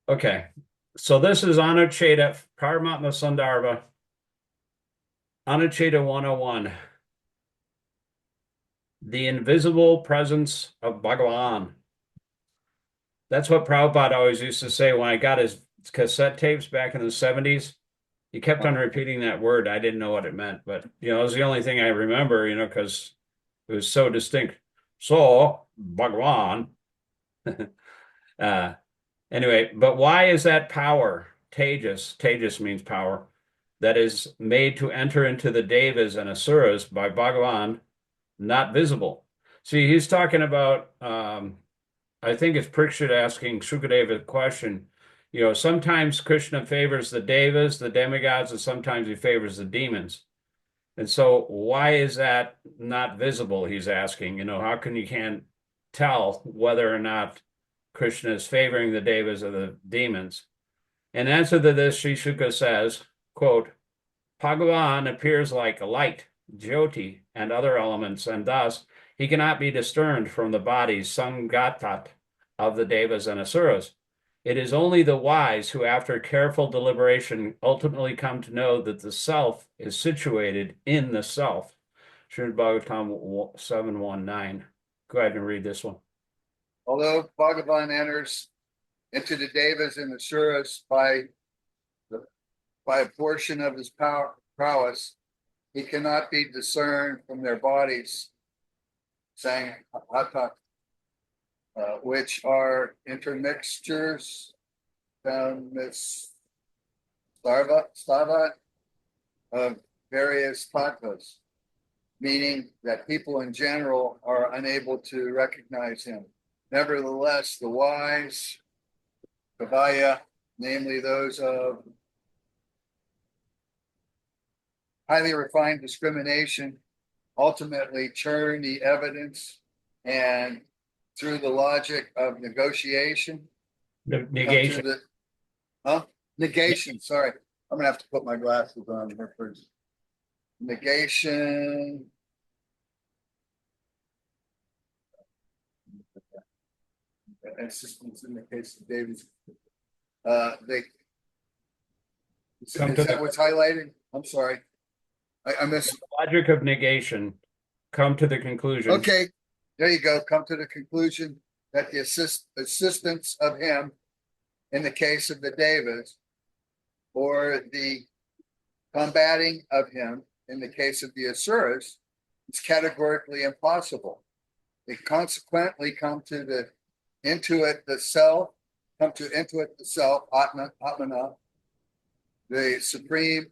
Okay, so this is Anuccheda, Paramatma Sandarbha, Anuccheda 101, the invisible presence of Bhagavan. That's what Prabhupada always used to say when I got his cassette tapes back in the 70s. He kept on repeating that word. I didn't know what it meant, but it was the only thing I remember, because it was so distinct. So, Bhagavan. uh, Anyway, but why is that power, Tejas means power, that is made to enter into the Devas and Asuras by Bhagavan, not visible? See, he's talking about, I think it's Parikshit asking Sukadeva a question. Sometimes Krishna favors the Devas, the demigods, and sometimes he favors the demons. And so why is that not visible? He's asking, how can you can't tell whether or not Krishna is favoring the devas or the demons? In answer to this, Sri Shuka says, quote, Bhagavan appears like a light, Jyoti, and other elements, and thus he cannot be discerned from the bodies, Samgatat, of the devas and asuras. It is only the wise who, after careful deliberation, ultimately come to know that the self is situated in the self. Srimad Bhagavatam 719. Go ahead and read this one. Although Bhagavan enters into the Devas and Asuras by a portion of his prowess, he cannot be discerned from their bodies, saying Hata, which are intermixtures, stava of various tattvas, meaning that people in general are unable to recognize him. Nevertheless, the wise, Kavaya, namely those of highly refined discrimination, ultimately churn the evidence and through the logic of negotiation, Negation. negation, sorry. I'm gonna have to put my glasses on here first. Negation. Assistance in the case of David's. Is that what's highlighted? I'm sorry. I missed. The logic of negation. Come to the conclusion. Okay, there you go. Come to the conclusion that the assistance of him in the case of the Devas, or the combating of him in the case of the Asuras, is categorically impossible. They consequently come to the intuit the self, Atmana, the supreme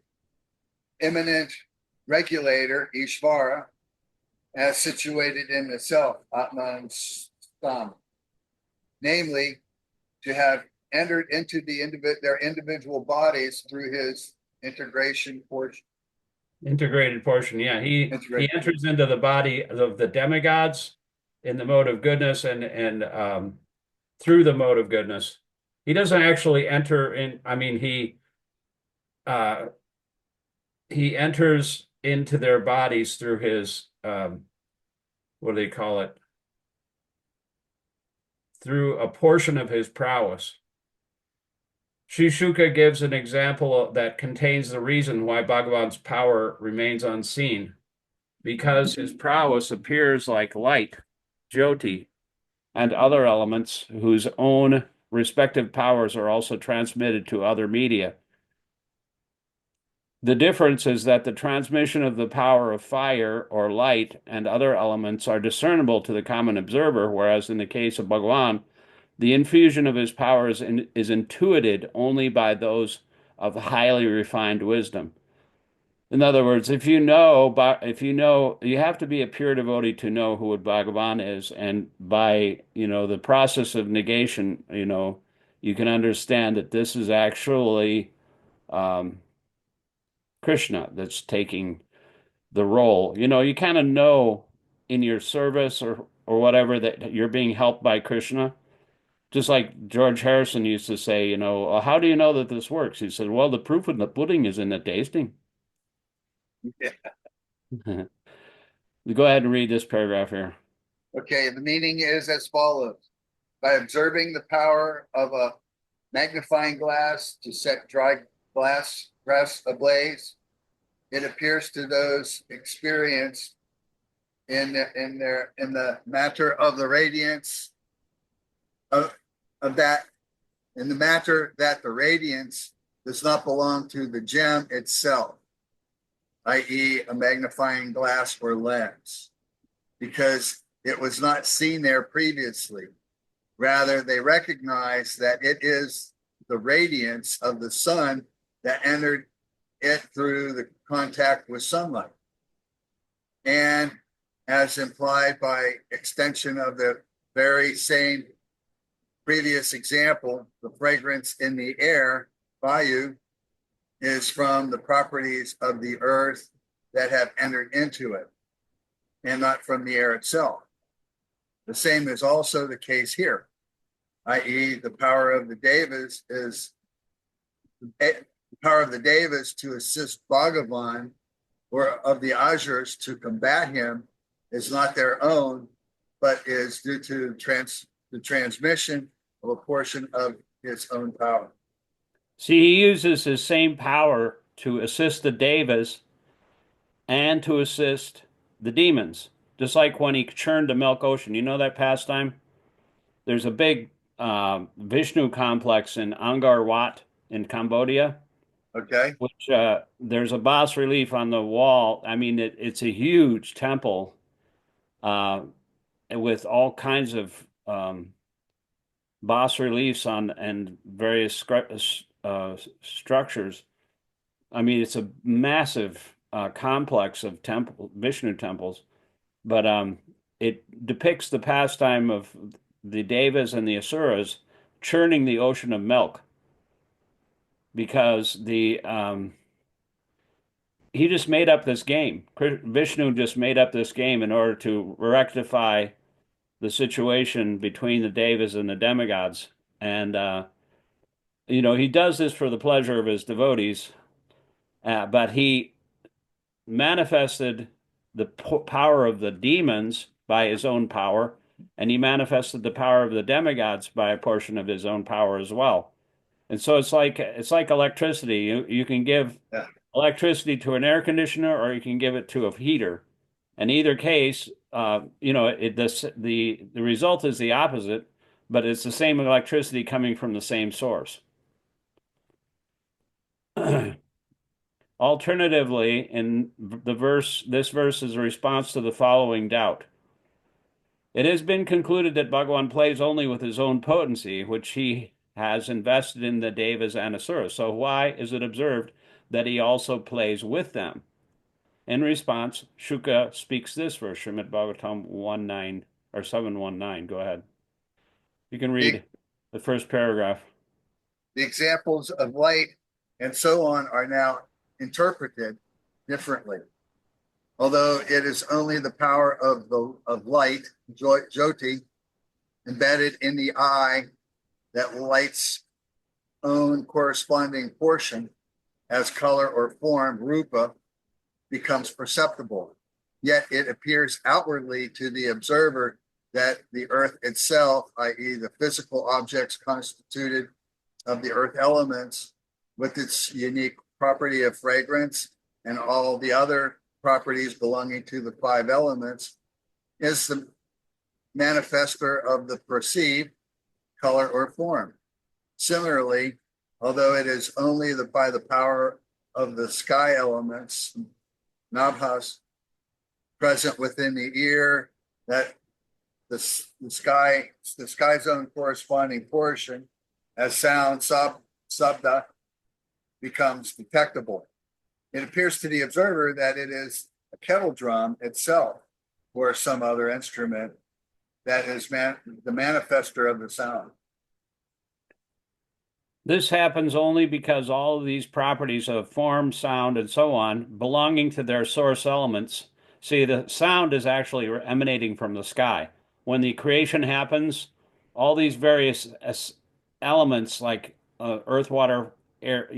immanent regulator, Ishvara, as situated in the self, Atman Stam, namely to have entered into their individual bodies through his integration portion. Integrated portion, yeah. He enters into the body of the demigods in the mode of goodness and through the mode of goodness. He doesn't actually enter in. I mean, he enters into their bodies through his what do they call it? Through a portion of his prowess. Sri Shuka gives an example that contains the reason why Bhagavan's power remains unseen, because his prowess appears like light, Jyoti, and other elements whose own respective powers are also transmitted to other media. The difference is that the transmission of the power of fire or light and other elements are discernible to the common observer, whereas in the case of Bhagavan, the infusion of his powers is intuited only by those of highly refined wisdom. In other words, if you know, you have to be a pure devotee to know who Bhagavan is, and by the process of negation, you can understand that this is actually Krishna that's taking the role. You kind of know in your service or whatever that you're being helped by Krishna. Just like George Harrison used to say, how do you know that this works? He said, well, the proof of the pudding is in the tasting. Yeah. Go ahead and read this paragraph here. Okay, the meaning is as follows. By observing the power of a magnifying glass to set dry glass ablaze. It appears to those experienced in the matter of the radiance of that, in the matter that the radiance does not belong to the gem itself, i.e., a magnifying glass or lens, because it was not seen there previously. Rather, they recognize that it is the radiance of the sun that entered it through the contact with sunlight. And as implied by extension of the very same previous example, the fragrance in the air, vayu, is from the properties of the earth that have entered into it, and not from the air itself. The same is also the case here, i.e., the power of the devas is the power of the devas to assist Bhagavan, or of the Asuras to combat him, is not their own, but is due to the transmission of a portion of his own power. See, he uses his same power to assist the devas and to assist the demons, just like when he churned the milk ocean. You know that pastime? There's a big Vishnu complex in Angkor Wat in Cambodia. Okay. Which there's a bas relief on the wall. I mean, it's a huge temple with all kinds of bas reliefs on and various structures. I mean, it's a massive complex of Vishnu temples, but it depicts the pastime of the devas and the asuras churning the ocean of milk, because he just made up this game. Vishnu just made up this game in order to rectify the situation between the devas and the demigods. And he does this for the pleasure of his devotees, but he manifested the power of the demons by his own power, and he manifested the power of the demigods by a portion of his own power as well. And so it's like electricity. You can give electricity to an air conditioner, or you can give it to a heater. In either case, the result is the opposite, but it's the same electricity coming from the same source. Alternatively, in this verse is a response to the following doubt. It has been concluded that Bhagavan plays only with his own potency, which he has invested in the devas and asuras. So why is it observed that he also plays with them? In response, Shuka speaks this verse, Srimad Bhagavatam 1.9 or 7.19. Go ahead. You can read the first paragraph. The examples of light and so on are now interpreted differently. Although it is only the power of light, Jyoti, embedded in the eye, that light's own corresponding portion, as color or form, rupa, becomes perceptible. Yet it appears outwardly to the observer that the earth itself, i.e., the physical objects constituted of the earth elements, with its unique property of fragrance and all the other properties belonging to the five elements, is the manifester of the perceived color or form. Similarly, although it is only by the power of the sky elements, nabhas, present within the ear, that the sky's own corresponding portion, as sound, sabda, becomes detectable. It appears to the observer that it is a kettle drum itself, or some other instrument, that is the manifester of the sound. This happens only because all of these properties of form, sound, and so on, belonging to their source elements. See, the sound is actually emanating from the sky. When the creation happens, all these various elements like earth, water, air,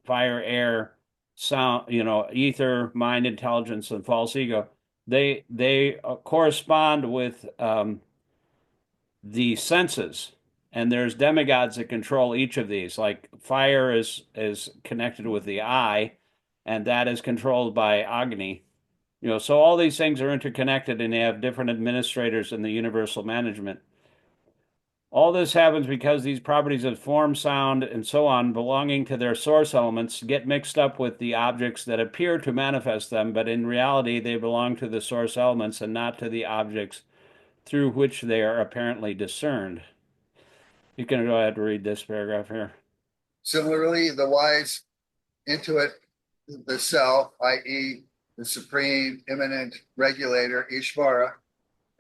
fire, air, sound, ether, mind, intelligence, and false ego, they correspond with the senses. and there's demigods that control each of these. Like fire is connected with the eye, and that is controlled by Agni. So all these things are interconnected, and they have different administrators in the universal management. All this happens because these properties of form, sound, and so on, belonging to their source elements, get mixed up with the objects that appear to manifest them, but in reality, they belong to the source elements and not to the objects through which they are apparently discerned. You can go ahead and read this paragraph here. Similarly, the wise intuit the self, i.e., the supreme immanent regulator, Ishvara,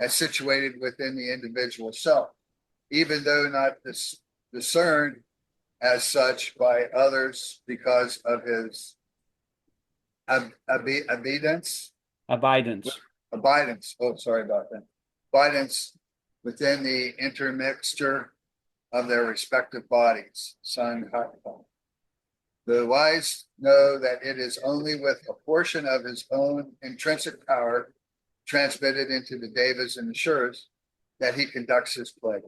as situated within the individual self, even though not discerned as such by others because of his abidance. Abidance. Oh, sorry about that. Abidance within the intermixture of their respective bodies. Sanghaka. The wise know that it is only with a portion of his own intrinsic power transmitted into the devas and the shuras that he conducts his play.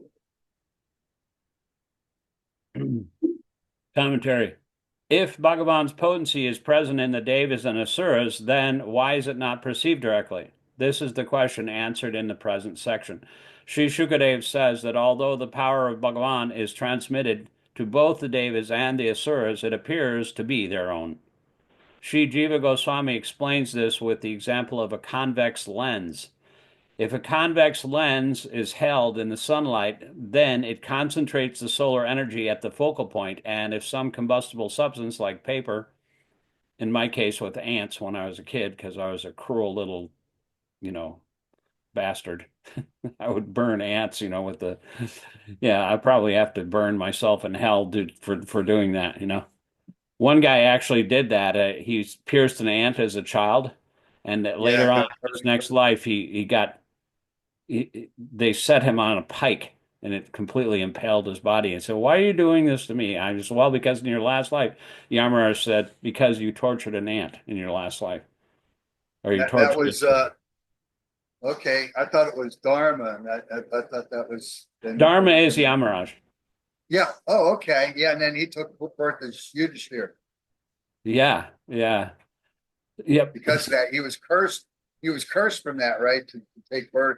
Commentary. If Bhagavan's potency is present in the devas and asuras, then why is it not perceived directly? This is the question answered in the present section. Sri Shukadev says that although the power of Bhagavan is transmitted to both the devas and the asuras, it appears to be their own. Śrī Jiva Goswami explains this with the example of a convex lens. If a convex lens is held in the sunlight, then it concentrates the solar energy at the focal point, and if some combustible substance like paper, in my case with ants when I was a kid, because I was a cruel little, bastard, I would burn ants, with the, yeah, I probably have to burn myself in hell for doing that, One guy actually did that. He pierced an ant as a child, and later on in his next life, they set him on a pike, and it completely impaled his body. And said, "Why are you doing this to me?" I just, well, because in your last life, Yamaraj said, because you tortured an ant in your last life, or you tortured. That was okay. I thought it was Dharma. I thought that was Dharma is Yamaraj. Yeah. Oh, okay. Yeah, and then he took birth as Yudhishthira. Yeah. Yep. Because of that, he was cursed. He was cursed from that, right, to take birth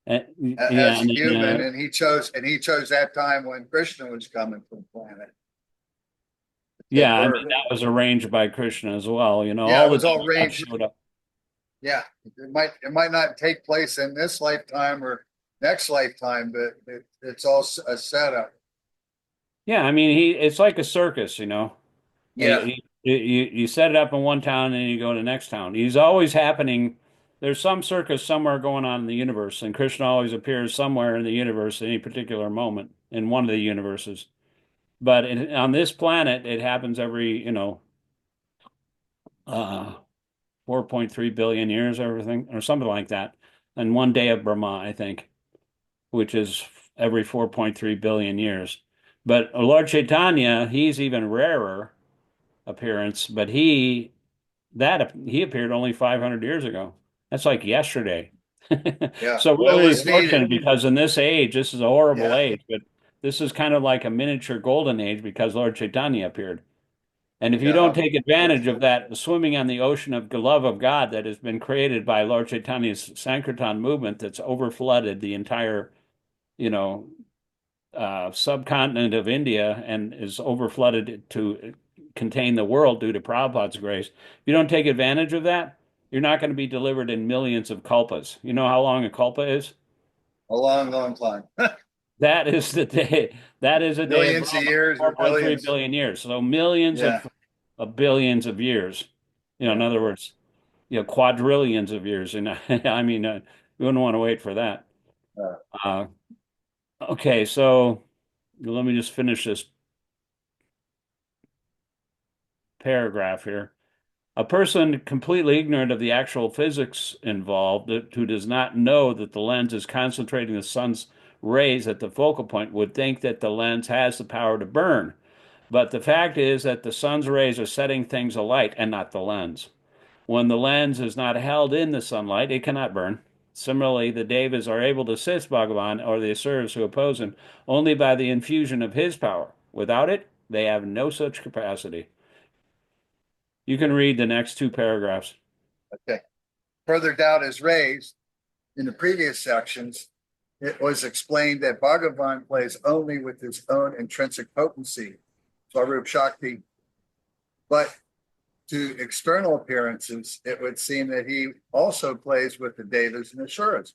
as a human, and he chose that time when Krishna was coming from the planet. Yeah, I mean, that was arranged by Krishna as well. Yeah, all it was all arranged. Yeah, it might not take place in this lifetime or next lifetime, but it's all a setup. Yeah, I mean, it's like a circus, Yeah. You set it up in one town and you go to the next town. He's always happening. There's some circus somewhere going on in the universe, and Krishna always appears somewhere in the universe at any particular moment in one of the universes. But on this planet, it happens every, 4.3 billion years, everything, or something like that. And one day of Brahma, I think, which is every 4.3 billion years. But Lord Chaitanya, he's even rarer appearance, but he appeared only 500 years ago. That's like yesterday. Yeah. So really fortunate because in this age, this is a horrible age, but this is kind of like a miniature golden age because Lord Chaitanya appeared. And if you don't take advantage of that swimming on the ocean of the love of God that has been created by Lord Chaitanya's Sankirtan movement that's overflooded the entire, subcontinent of India and is overflooded to contain the world due to Prabhupada's grace. If you don't take advantage of that, you're not going to be delivered in millions of kalpas. You know how long a kalpa is? A long, long time. That is the day. That is a day. Millions of years or 4.3 billion years. So millions of billions of years. In other words, quadrillions of years. And I mean, you wouldn't want to wait for that. Okay, so let me just finish this paragraph here. A person completely ignorant of the actual physics involved, who does not know that the lens is concentrating the sun's rays at the focal point, would think that the lens has the power to burn. But the fact is that the sun's rays are setting things alight and not the lens. When the lens is not held in the sunlight, it cannot burn. Similarly, the devas are able to assist Bhagavan or the asuras who oppose him only by the infusion of his power. Without it, they have no such capacity. You can read the next two paragraphs. Okay. Further doubt is raised in the previous sections. It was explained that Bhagavan plays only with his own intrinsic potency, Swarup Shakti, but to external appearances, it would seem that he also plays with the devas and asuras.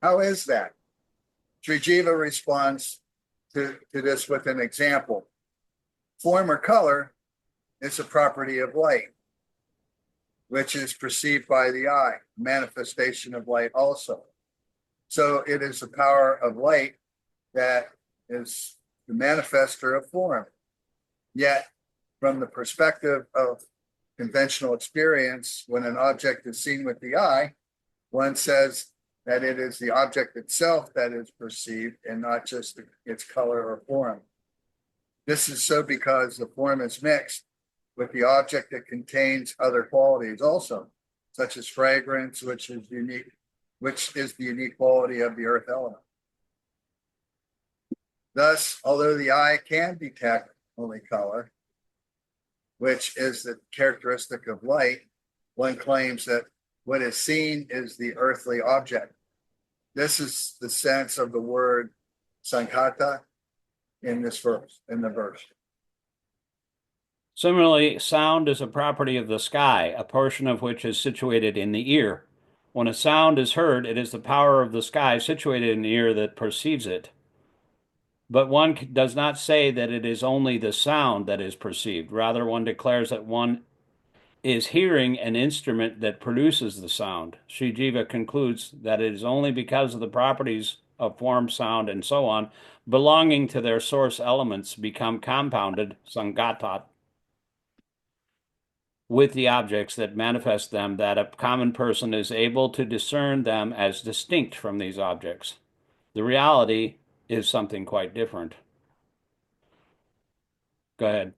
How is that? Śrī Jiva responds to this with an example. Form or color is a property of light, which is perceived by the eye, manifestation of light also. So it is the power of light that is the manifester of form. Yet, from the perspective of conventional experience, when an object is seen with the eye, one says that it is the object itself that is perceived and not just its color or form. This is so because the form is mixed with the object that contains other qualities also, such as fragrance, which is the unique quality of the earth element. Thus, although the eye can detect only color, which is the characteristic of light, one claims that what is seen is the earthly object. This is the sense of the word sankhata in this verse, in the verse. Similarly, sound is a property of the sky, a portion of which is situated in the ear. When a sound is heard, it is the power of the sky situated in the ear that perceives it. But one does not say that it is only the sound that is perceived. Rather, one declares that one is hearing an instrument that produces the sound. Śrī Jiva concludes that it is only because of the properties of form, sound, and so on, belonging to their source elements, become compounded, sangatat, with the objects that manifest them, that a common person is able to discern them as distinct from these objects. The reality is something quite different. Go ahead.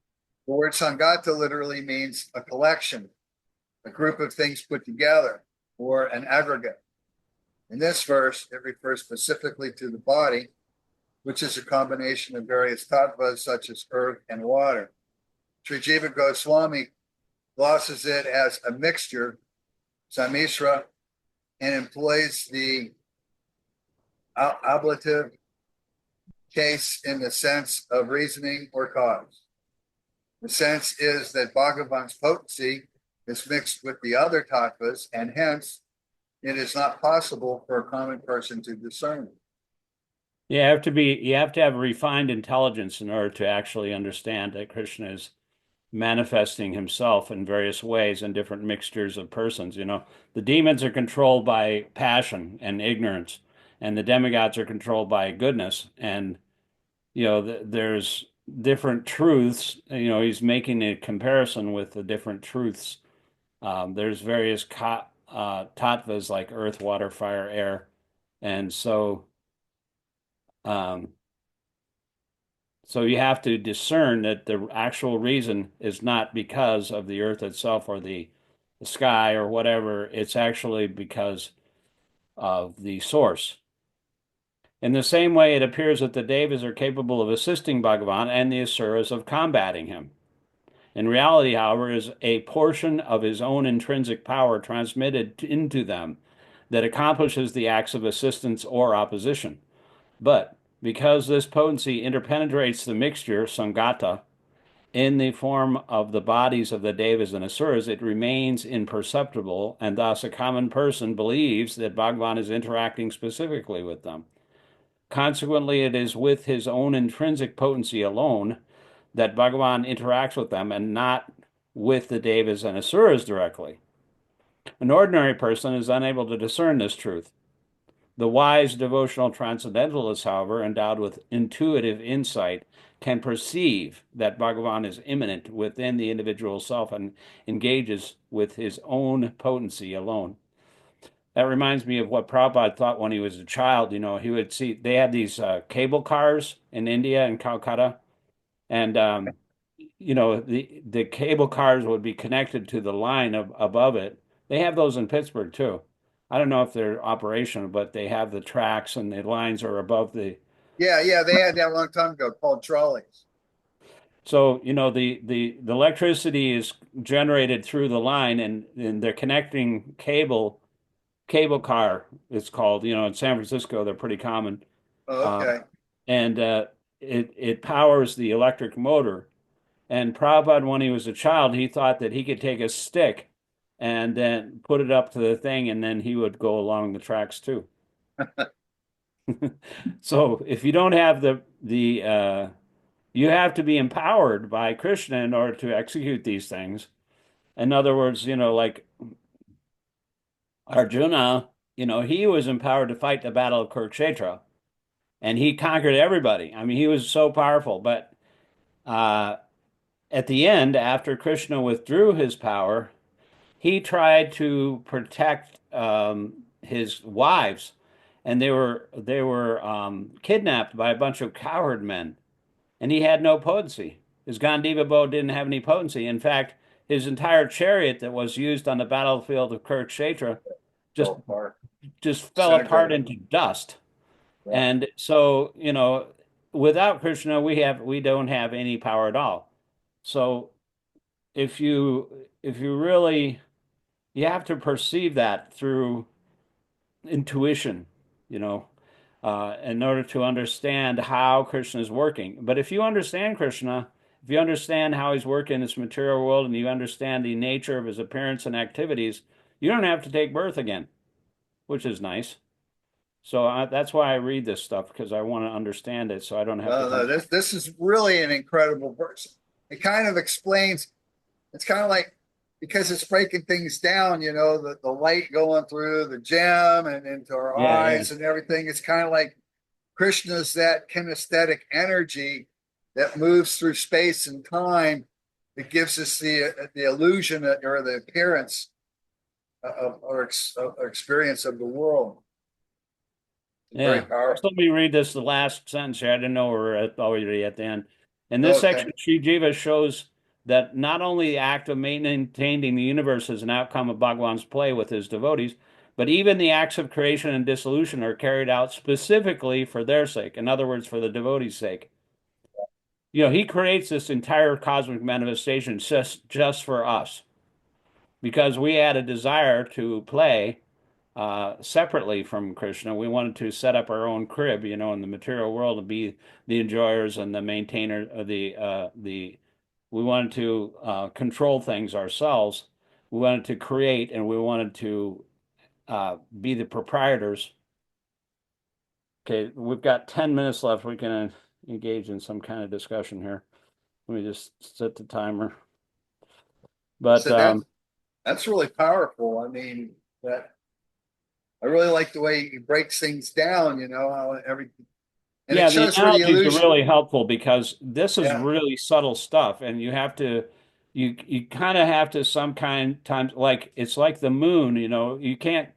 The word sangata literally means a collection, a group of things put together, or an aggregate. In this verse, it refers specifically to the body, which is a combination of various tattvas such as earth and water. Śrī Jiva Goswami glosses it as a mixture, sammisra, and employs the ablative case in the sense of reasoning or cause. The sense is that Bhagavan's potency is mixed with the other tattvas, and hence it is not possible for a common person to discern it. You have to have refined intelligence in order to actually understand that Krishna is manifesting himself in various ways in different mixtures of persons. The demons are controlled by passion and ignorance, and the demigods are controlled by goodness. And there's different truths. He's making a comparison with the different truths. There's various tattvas like earth, water, fire, air, and so you have to discern that the actual reason is not because of the earth itself or the sky or whatever. It's actually because of the source. In the same way, it appears that the devas are capable of assisting Bhagavan and the asuras of combating him. In reality, however, is a portion of his own intrinsic power transmitted into them that accomplishes the acts of assistance or opposition. But because this potency interpenetrates the mixture, sangata, in the form of the bodies of the devas and asuras, it remains imperceptible, and thus a common person believes that Bhagavan is interacting specifically with them. Consequently, it is with his own intrinsic potency alone that Bhagavan interacts with them and not with the devas and asuras directly. An ordinary person is unable to discern this truth. The wise devotional transcendentalists, however, endowed with intuitive insight, can perceive that Bhagavan is immanent within the individual self and engages with his own potency alone. That reminds me of what Prabhupada thought when he was a child. He would see, they had these cable cars in India and Calcutta, and the cable cars would be connected to the line above it. They have those in Pittsburgh too. I don't know if they're operational, but they have the tracks and the lines are above the. Yeah, yeah, they had that a long time ago called trolleys. So, the electricity is generated through the line and they're connecting cable car, it's called, in San Francisco, they're pretty common. Oh, Uh, okay. and it powers the electric motor. And Prabhupada, when he was a child, he thought that he could take a stick and then put it up to the thing, and then he would go along the tracks too. So if you don't have you have to be empowered by Krishna in order to execute these things. In other words, like Arjuna, he was empowered to fight the battle of Kurukshetra, and he conquered everybody. I mean, he was so powerful. But uh, at the end, after Krishna withdrew his power, he tried to protect his wives, and they were kidnapped by a bunch of cowherd men, and he had no potency. His Gandiva bow didn't have any potency. In fact, his entire chariot that was used on the battlefield of Kurukshetra just So far. just fell apart Disintegrated. into dust. Yeah. And so, without Krishna, we don't have any power at all. So if you really you have to perceive that through intuition, you know, in order to understand how Krishna is working. But if you understand Krishna, if you understand how he's working in this material world and you understand the nature of his appearance and activities, you don't have to take birth again, which is nice. So that's why I read this stuff because I want to understand it so I don't have to No, come. no, this is really an incredible verse. It kind of explains. It's kind of like because it's breaking things down, the light going through the gem and into our Yeah, yeah. eyes and everything. It's kind of like Krishna's that kinesthetic energy that moves through space and time that gives us the illusion or the appearance of our experience of the world. It's very Yeah. Just powerful. let me read this, the last sentence here. I didn't know we were already at the end. In this Okay. section, Sri Jiva shows that not only the act of maintaining the universe is an outcome of Bhagavan's play with his devotees, but even the acts of creation and dissolution are carried out specifically for their sake. In other words, for the devotees' sake. He creates this entire cosmic manifestation just for us because we had a desire to play separately from Krishna. We wanted to set up our own crib, in the material world and be the enjoyers and the maintainer of the. We wanted to control things ourselves. We wanted to create, and we wanted to be the proprietors. Okay, we've got 10 minutes left. We can engage in some kind of discussion here. Let me just set the timer. But So that's really powerful. I mean, that I really like the way he breaks things down, how everything and it Yeah, the shows where the analogies are illusion. really helpful because this is Yeah. really subtle stuff, and you kind of have to some kind times like it's like the moon, you can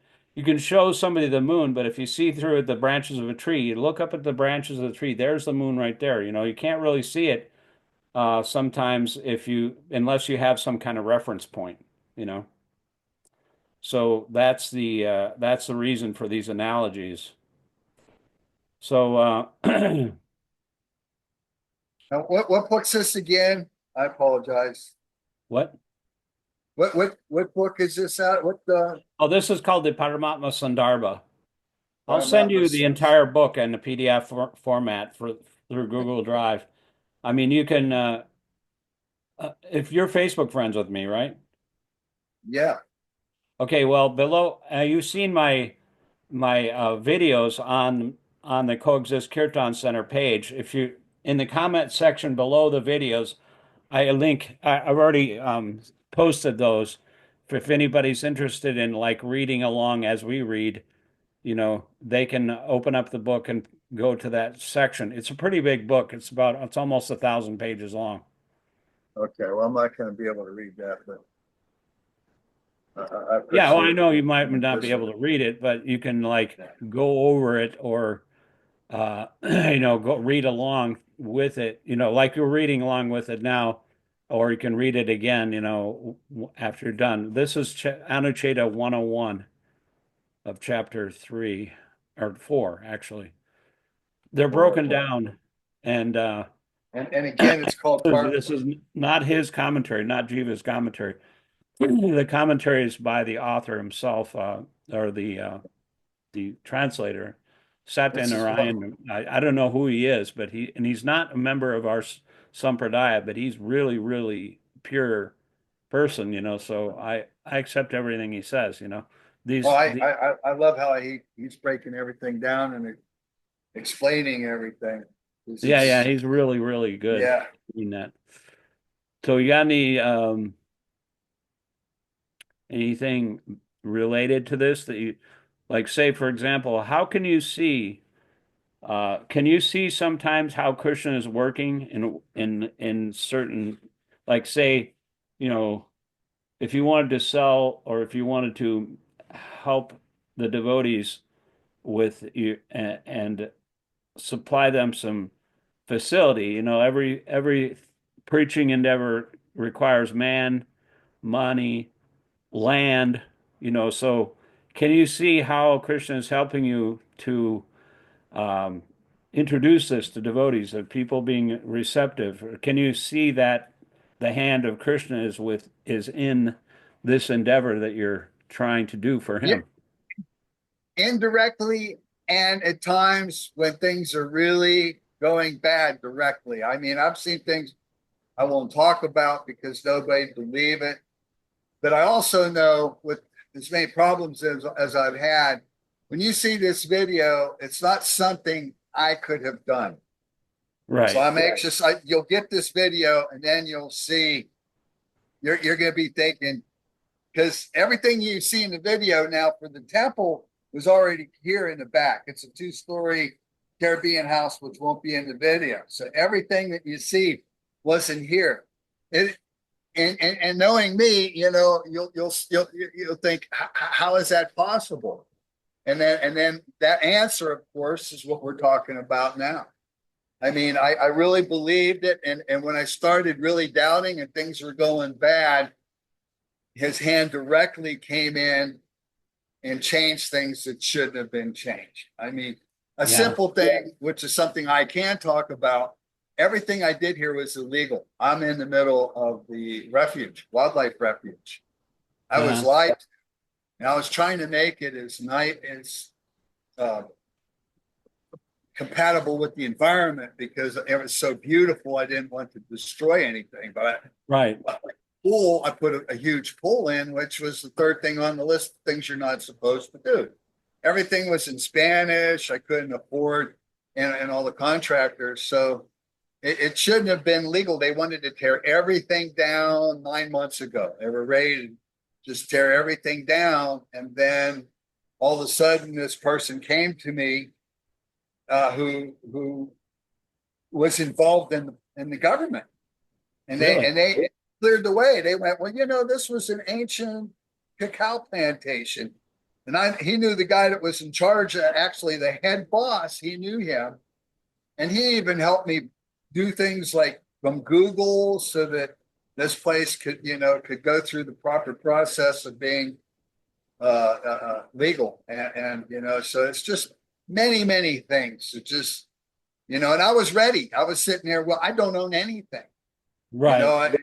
show somebody the moon, but if you see through the branches of a tree, you look up at the branches of the tree, there's the moon right there. You can't really see it sometimes if you unless you have some kind of reference point, you know. So that's the reason for these analogies. So Now, what book's this again? I apologize. what? What book is this out? What the Oh, this is called the Paramatma Sandarbha. I'll send you the Paramatma? entire book in the PDF format through Google Drive. I mean, you can if you're Facebook friends with me, right? Yeah. Okay, well, below you've seen my videos on the Coexist Kirtan Center page. If you in the comment section below the videos, I've already posted those. If anybody's interested in like reading along as we read, they can open up the book and go to that section. It's a pretty big book. It's almost 1,000 pages long. Okay. Well, I'm not going to be able to read that, but I Yeah, well, I appreciate know you might the not be able wisdom. to read it, but you can like go over it or go read along with it, like you're reading along with it now, or you can read it again, after you're done. This is Anuccheda 101. of chapter 3 or 4, actually. They're broken down, and And again, it's called this is not his commentary, not Jiva's commentary. The commentary is by the author himself, or the translator, this is what Satyanarayan. I don't know who he is, but he's not a member of our Sampradaya, but he's really, really pure person, so I accept everything he says, well, these the I love how he's breaking everything down and explaining everything. yeah, he's really, really good Yeah. in that. So you got anything related to this that you like, say, for example, how can you see sometimes how Krishna is working in certain, like, say, you know if you wanted to sell, or if you wanted to help the devotees with you, and supply them some facility. Every preaching endeavor requires man, money, land, so can you see how Krishna is helping you to um, introduce this to devotees, of people being receptive? Or can you see that the hand of Krishna is in this endeavor that you're trying to do for Yeah, him? indirectly, and at times when things are really going bad, directly. I mean, I've seen things I won't talk about because nobody believe it. But I also know, with as many problems as I've had, when you see this video, it's not something I could have done. So Right. I'm anxious. You'll get this video, and then you'll see. You're going to be thinking, because everything you see in the video now for the temple was already here in the back. It's a 2-story Caribbean house, which won't be in the video. So everything that you see wasn't here. It, and knowing me, you'll think, how is that possible? And then that answer, of course, is what we're talking about now. I mean, I really believed it, and when I started really doubting and things were going bad, his hand directly came in and changed things that shouldn't have been changed. I mean, a Yeah. simple thing, which is something I can talk about. Everything I did here was illegal. I'm in the middle of the refuge, wildlife refuge. I was Uh-huh. light, and I was trying to make it as nice as uh, compatible with the environment because it was so beautiful. I didn't want to destroy anything, but Right. pool, I put a huge pool in, which was the third thing on the list of things you're not supposed to do. Everything was in Spanish. I couldn't afford, and all the contractors. So it shouldn't have been legal. They wanted to tear everything down 9 months ago. They were ready to just tear everything down. And then all of a sudden, this person came to me, who was involved in the government, and they Really? and they cleared the way. They went, well, this was an ancient cacao plantation, and he knew the guy that was in charge. Actually, the head boss, he knew him, and he even helped me do things like from Google so that this place could go through the proper process of being legal, and so it's just many things. It just and I was ready. I was sitting there. Well, I don't own anything. Right. I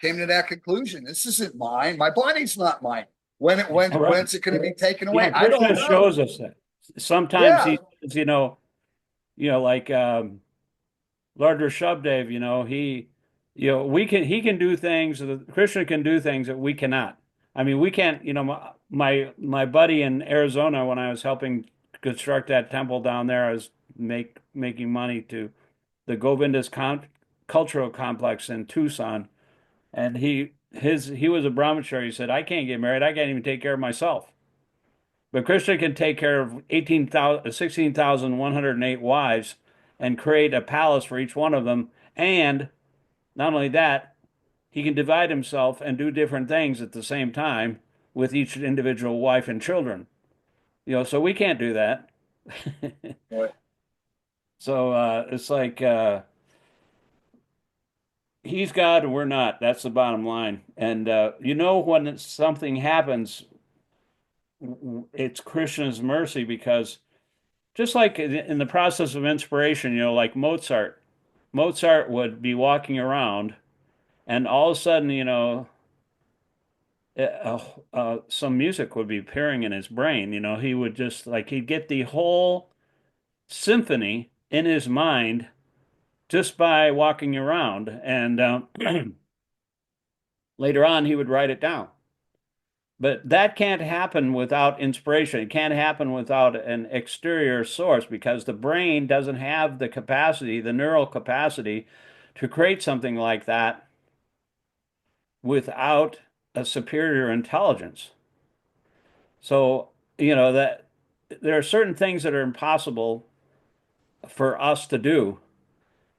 came to that conclusion. This isn't mine. My body's not mine. All right. When's it going to be taken away? Yeah, I don't Krishna know. shows us that. Sometimes Yeah, he says, like Lord Rishabdev, he can do things, Krishna can do things that we cannot. I mean, we can't, my buddy in Arizona, when I was helping construct that temple down there, I was making money to the Govinda's cultural complex in Tucson, and he was a brahmachari. He said, I can't get married. I can't even take care of myself. But Krishna can take care of 16,108 wives and create a palace for each one of them. And not only that, he can divide himself and do different things at the same time with each individual wife and children. So we can't do that. So it's like he's God and we're not. That's the bottom line. And when something happens, it's Krishna's mercy, because just like in the process of inspiration, like Mozart would be walking around, and all of a sudden, some music would be appearing in his brain. He would just like he'd get the whole symphony in his mind just by walking around, and later on he would write it down. But that can't happen without inspiration. It can't happen without an exterior source, because the brain doesn't have the capacity, the neural capacity, to create something like that without a superior intelligence. So, that there are certain things that are impossible for us to do.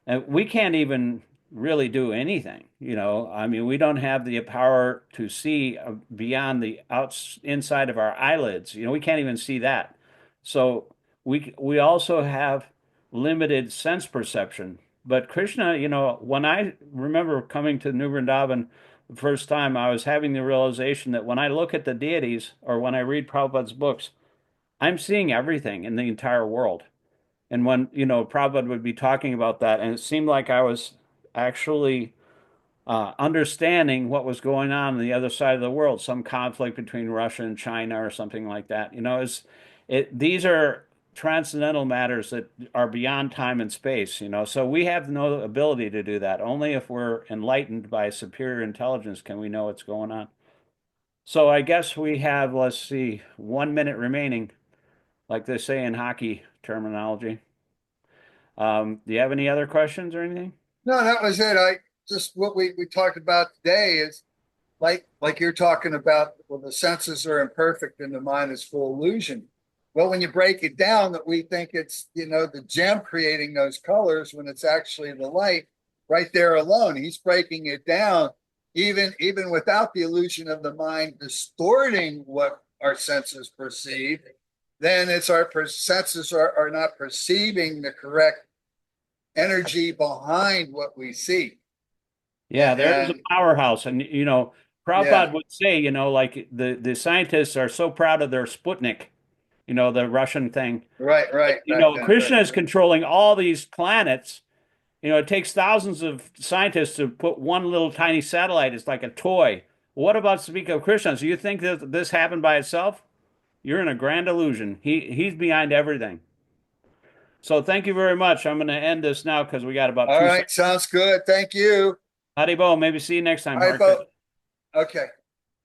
And we can't even really do anything. I mean, we don't have the power to see beyond the inside of our eyelids. We can't even see that. So we also have limited sense perception. But Krishna, when I remember coming to New Vrindavan the first time, I was having the realization that when I look at the deities or when I read Prabhupada's books, I'm seeing everything in the entire world. And when, Prabhupada would be talking about that, and it seemed like I was actually understanding what was going on the other side of the world, some conflict between Russia and China or something like that. These are transcendental matters that are beyond time and space, so we have no ability to do that. Only if we're enlightened by superior intelligence can we know what's going on. So I guess we have, let's see, 1 minute remaining, like they say in hockey terminology. Do you have any other questions or anything? No, that was it. I just what we talked about today is like you're talking about, well, the senses are imperfect and the mind is full illusion. Well, when you break it down, that we think it's, the gem creating those colors when it's actually the light right there alone. He's breaking it down, even without the illusion of the mind distorting what our senses perceive. Then it's our senses are not perceiving the correct energy behind what we see. Yeah, there is a And powerhouse. And, yeah, Prabhupada would say, like the scientists are so proud of their Sputnik, the Russian thing. right, But, right, right, right, Krishna right. is controlling all these planets. It takes thousands of scientists to put one little tiny satellite. It's like a toy. What about speak of Krishna? So you think that this happened by itself? You're in a grand illusion. He's behind everything. So thank you very much. I'm going to end this now because we got about All 2 seconds. right, sounds good. Thank you. Haribo. Maybe see you next time, All right, Hare Bo. Krishna. Okay.